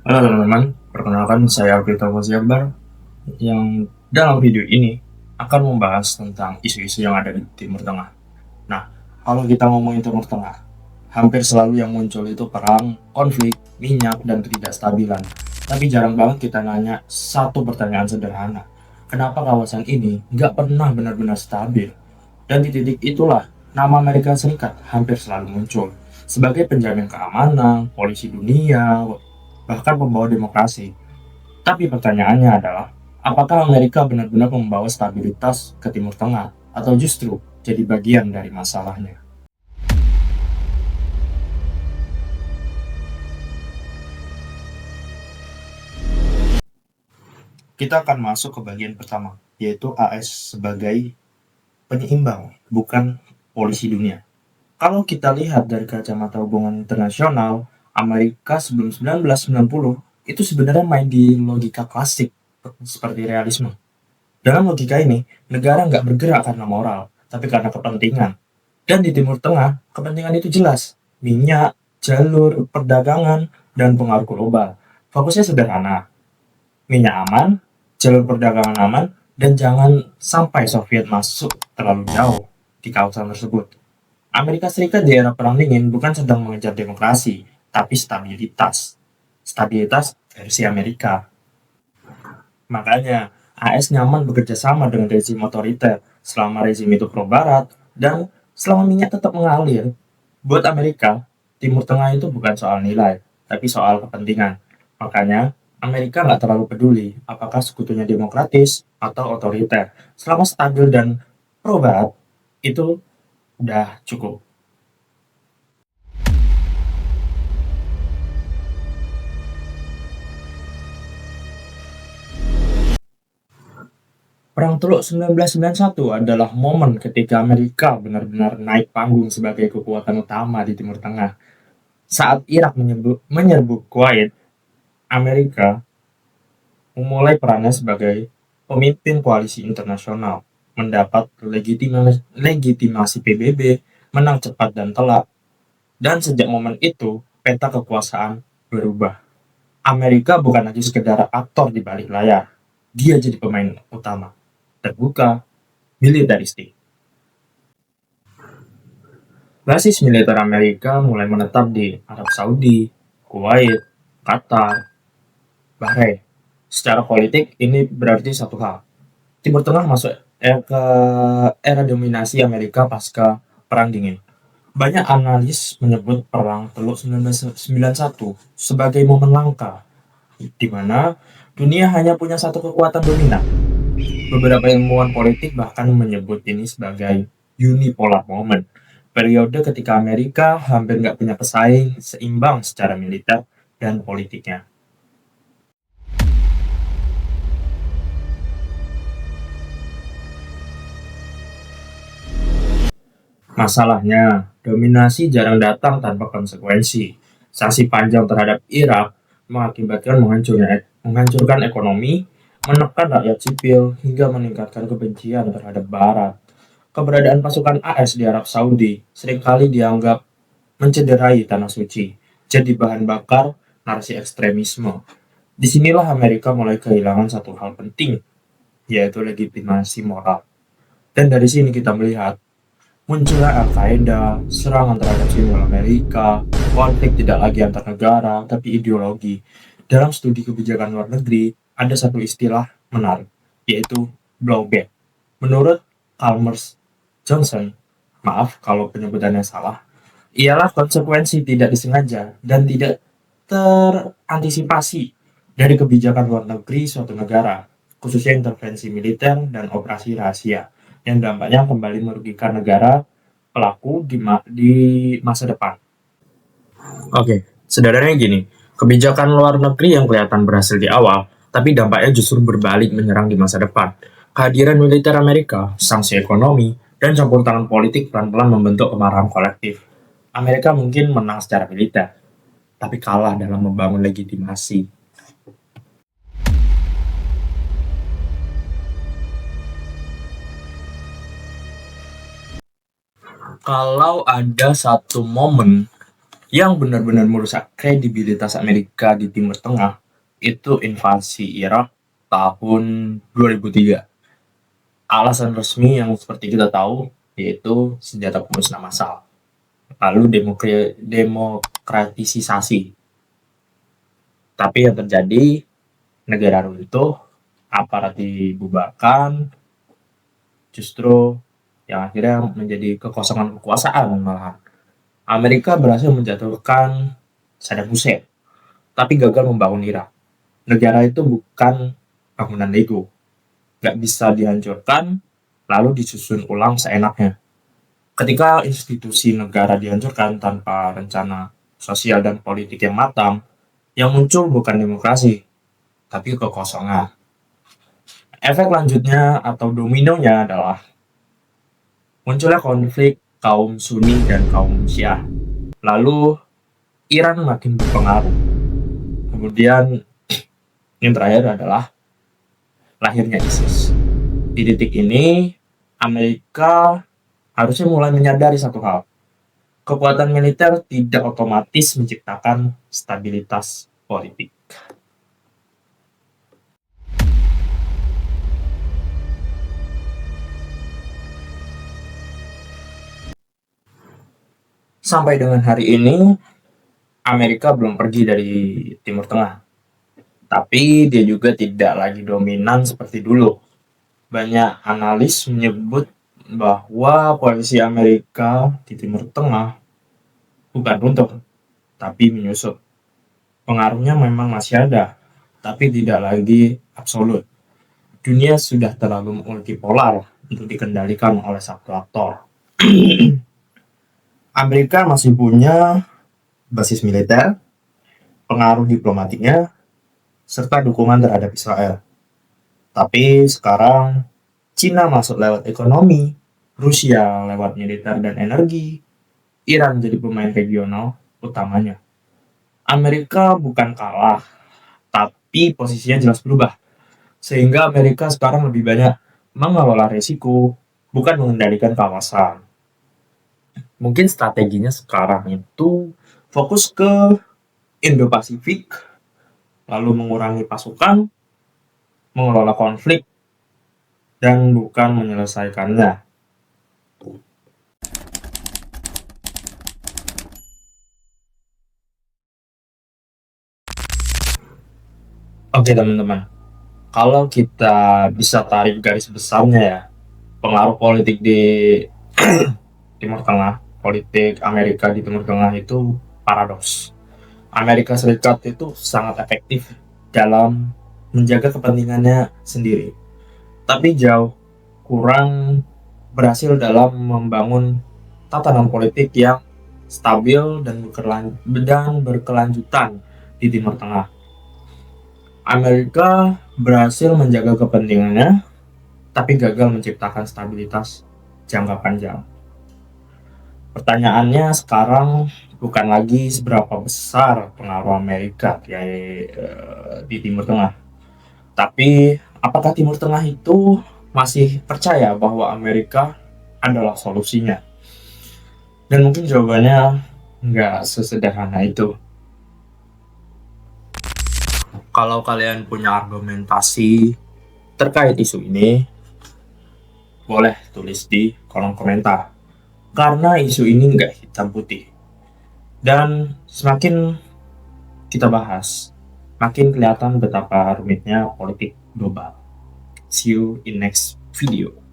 Halo teman-teman, perkenalkan saya Alvito Akbar yang dalam video ini akan membahas tentang isu-isu yang ada di Timur Tengah. Nah, kalau kita ngomongin Timur Tengah, hampir selalu yang muncul itu perang, konflik, minyak, dan ketidakstabilan. Tapi jarang banget kita nanya satu pertanyaan sederhana. Kenapa kawasan ini nggak pernah benar-benar stabil? Dan di titik itulah, nama Amerika Serikat hampir selalu muncul sebagai penjamin keamanan, polisi dunia, bahkan pembawa demokrasi. Tapi pertanyaannya adalah, apakah Amerika benar-benar membawa stabilitas ke Timur Tengah atau justru jadi bagian dari masalahnya? Kita akan masuk ke bagian pertama, yaitu AS sebagai penyeimbang, bukan polisi dunia. Kalau kita lihat dari kacamata hubungan internasional, Amerika sebelum 1990 itu sebenarnya main di logika klasik seperti realisme. Dalam logika ini, negara nggak bergerak karena moral, tapi karena kepentingan. Dan di Timur Tengah, kepentingan itu jelas. Minyak, jalur, perdagangan, dan pengaruh global. Fokusnya sederhana. Minyak aman, jalur perdagangan aman, dan jangan sampai Soviet masuk terlalu jauh di kawasan tersebut. Amerika Serikat di era Perang Dingin bukan sedang mengejar demokrasi, tapi stabilitas. Stabilitas versi Amerika. Makanya, AS nyaman bekerja sama dengan rezim otoriter selama rezim itu pro-barat dan selama minyak tetap mengalir. Buat Amerika, Timur Tengah itu bukan soal nilai, tapi soal kepentingan. Makanya, Amerika nggak terlalu peduli apakah sekutunya demokratis atau otoriter. Selama stabil dan pro-barat, itu udah cukup. Perang Teluk 1991 adalah momen ketika Amerika benar-benar naik panggung sebagai kekuatan utama di Timur Tengah. Saat Irak menyerbu Kuwait, Amerika memulai perannya sebagai pemimpin koalisi internasional, mendapat legitimasi PBB, menang cepat dan telak, dan sejak momen itu, peta kekuasaan berubah. Amerika bukan lagi sekedar aktor di balik layar, dia jadi pemain utama, terbuka, militeristik. Basis militer Amerika mulai menetap di Arab Saudi, Kuwait, Qatar, Bahrain. Secara politik, ini berarti satu hal. Timur Tengah masuk ke era dominasi Amerika pasca Perang Dingin. Banyak analis menyebut Perang Teluk 1991 sebagai momen langka, di mana dunia hanya punya satu kekuatan dominan. Beberapa ilmuwan politik bahkan menyebut ini sebagai unipolar moment, periode ketika Amerika hampir nggak punya pesaing seimbang secara militer dan politiknya. Masalahnya, dominasi jarang datang tanpa konsekuensi. Sanksi panjang terhadap Irak mengakibatkan menghancurkan ekonomi, menekan rakyat sipil, hingga meningkatkan kebencian terhadap Barat. Keberadaan pasukan AS di Arab Saudi seringkali dianggap mencederai tanah suci, jadi bahan bakar narasi ekstremisme. Disinilah Amerika mulai kehilangan satu hal penting, yaitu legitimasi moral. Dan dari sini kita melihat munculnya Al-Qaeda, serangan terhadap simbol Amerika, konflik tidak lagi antar negara, tapi ideologi. Dalam studi kebijakan luar negeri, ada satu istilah menarik, yaitu blowback. Menurut Chalmers Johnson, maaf kalau penyebutannya salah, ialah konsekuensi tidak disengaja dan tidak terantisipasi dari kebijakan luar negeri suatu negara, khususnya intervensi militer dan operasi rahasia, yang dampaknya kembali merugikan negara pelaku di masa depan. Oke, sederhananya gini, kebijakan luar negeri yang kelihatan berhasil di awal, tapi dampaknya justru berbalik menyerang di masa depan. Kehadiran militer Amerika, sanksi ekonomi, dan campur tangan politik pelan-pelan membentuk kemarahan kolektif. Amerika mungkin menang secara militer, tapi kalah dalam membangun legitimasi. Kalau ada satu momen Yang benar-benar merusak kredibilitas Amerika di Timur Tengah itu invasi Irak tahun 2003. Alasan resmi yang seperti kita tahu yaitu senjata pemusnah massal. Lalu demokratisasi. Tapi yang terjadi, negara runtuh, aparat dibubarkan, justru yang akhirnya menjadi kekosongan kekuasaan malahan. Amerika berhasil menjatuhkan Saddam Hussein, tapi gagal membangun Irak. Negara itu bukan bangunan Lego, nggak bisa dihancurkan lalu disusun ulang seenaknya. Ketika institusi negara dihancurkan tanpa rencana sosial dan politik yang matang, yang muncul bukan demokrasi, tapi kekosongan. Efek lanjutnya atau dominonya adalah munculnya konflik kaum Sunni dan kaum Syiah. Lalu Iran makin berpengaruh. Kemudian yang terakhir adalah lahirnya ISIS. Di titik ini, Amerika harusnya mulai menyadari satu hal. Kekuatan militer tidak otomatis menciptakan stabilitas politik. Sampai dengan hari ini, Amerika belum pergi dari Timur Tengah. Tapi dia juga tidak lagi dominan seperti dulu. Banyak analis menyebut bahwa posisi Amerika di Timur Tengah bukan runtuh, tapi menyusut. Pengaruhnya memang masih ada, tapi tidak lagi absolut. Dunia sudah terlalu multipolar untuk dikendalikan oleh satu aktor. Amerika masih punya basis militer, pengaruh diplomatiknya, serta dukungan terhadap Israel. Tapi sekarang Cina masuk lewat ekonomi, Rusia lewat militer dan energi, Iran jadi pemain regional utamanya. Amerika bukan kalah, tapi posisinya jelas berubah. Sehingga Amerika sekarang lebih banyak mengelola risiko, bukan mengendalikan kawasan. Mungkin strateginya sekarang itu fokus ke Indo-Pasifik, lalu mengurangi pasukan, mengelola konflik, dan bukan menyelesaikannya. Oke teman-teman, kalau kita bisa tarik garis besarnya ya, pengaruh politik di Timur Tengah, politik Amerika di Timur Tengah itu paradoks. Amerika Serikat itu sangat efektif dalam menjaga kepentingannya sendiri, tapi jauh kurang berhasil dalam membangun tatanan politik yang stabil dan berkelanjutan di Timur Tengah. Amerika berhasil menjaga kepentingannya, tapi gagal menciptakan stabilitas jangka panjang. Pertanyaannya sekarang bukan lagi seberapa besar pengaruh Amerika di Timur Tengah, tapi apakah Timur Tengah itu masih percaya bahwa Amerika adalah solusinya? Dan mungkin jawabannya nggak sesederhana itu. Kalau kalian punya argumentasi terkait isu ini, boleh tulis di kolom komentar. Karena isu ini nggak hitam putih. Dan semakin kita bahas, makin kelihatan betapa rumitnya politik global. See you in next video.